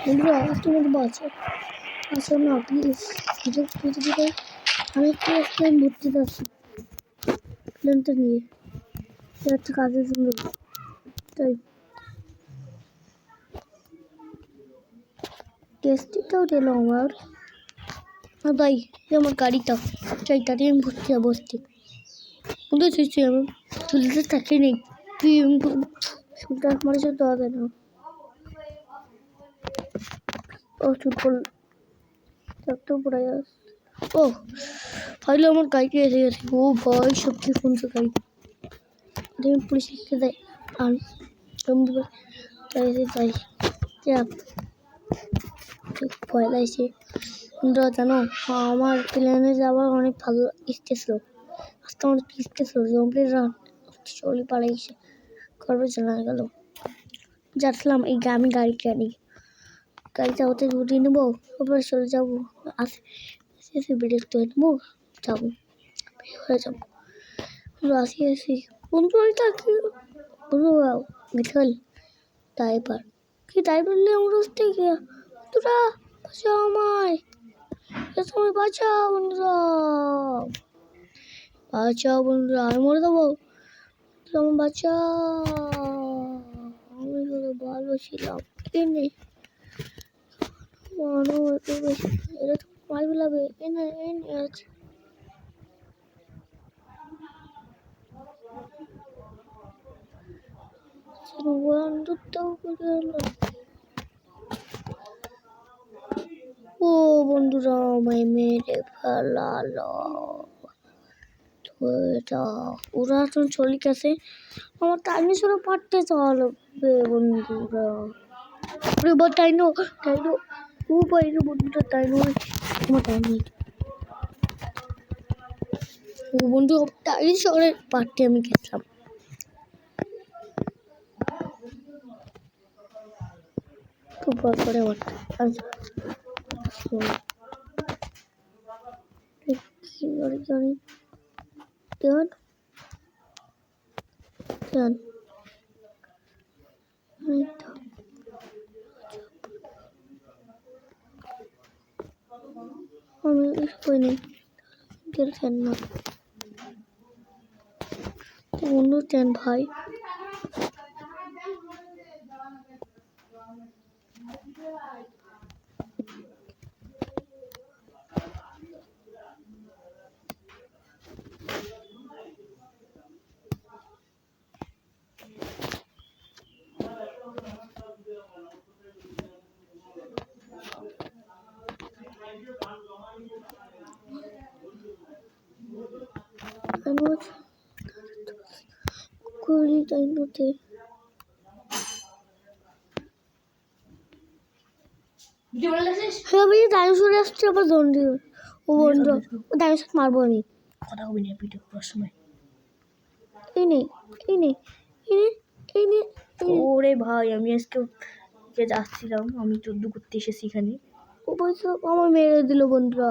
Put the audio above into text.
বন্ধুরা তুমি বাঁচো আসো না প্লিজ সুযোগ পৃথিবীতে আমি একটু টাইম ভর্তি যাচ্ছি প্লেনটা নিয়ে একটা কাজের জন্য তাই টেস্টিটাও দিল আমার তাই আমার গাড়িটা চাই তাড়িয়ে আমি ভর্তি যাবো বসতে কিন্তু চেয়েছি আমি চুলতে তাকিয়ে নেই তুই চুলটা আমার সাথে দেওয়া যায় না ও চুল পড়ল তো পড়ে যাস ও ফাইলে আমার গাড়িতে এসে গেছে ও ভয় সত্যি শুনছে গাড়ি আমি পুলিশকে দেয় আর তাই তাই ভয় লাগছে তোমরা জানো আমার প্লেনে যাওয়ার অনেক ভালো ইচ্ছে ছিল আজকে আমার ইচ্ছে ছিল জম্পের রান চলে পালাইছে করবে জানা গেল যাচ্ছিলাম এই গ্রামে গাড়িটা নিয়ে গাড়িটা ওতে উঠিয়ে নেবো তারপরে চলে যাবো আসে ব্রেক তো নেবো যাবো হয়ে যাবো আসি বন্ধু এটা কি বলবো মিঠাল ড্রাইভার কি ড্রাইভার নিয়ে আমার থেকে তোরা বাঁচাও আমায় সময় বাঁচাও বন্ধুরা আমি মরে দেবো আমার বাঁচাও আমি ভালো ছিলাম এনে এটা তো মার ফেলাবে এনে আছে ও বন্ধুরা আমায় মেরে ফেলালো ওরা এখন চলে গেছে আমার ডাইনোসরও পারতে চালাবে বন্ধুরা এবার ডাইনো ও বাইরে বন্ধুরা ডাইনো আমার ডাইনো ও বন্ধু ডাইনোসরের পার্টি আমি গেছিলাম খুব ভয় করে আমার আমি করিনি গেলছেন না অন্য ট্রেন ভাই ডাইনোতে ডাইনোসর আসছে আবার দণ্ডি ও বন্ধু ও ডাইনোসর মারবো আমি কথা হবে না ভিডিও করার সময় ওরে ভাই আমি আজকে যাচ্ছিলাম আমি যুদ্ধ করতে এসেছি এখানে ও বলছে আমার মেরে দিল বন্ধুরা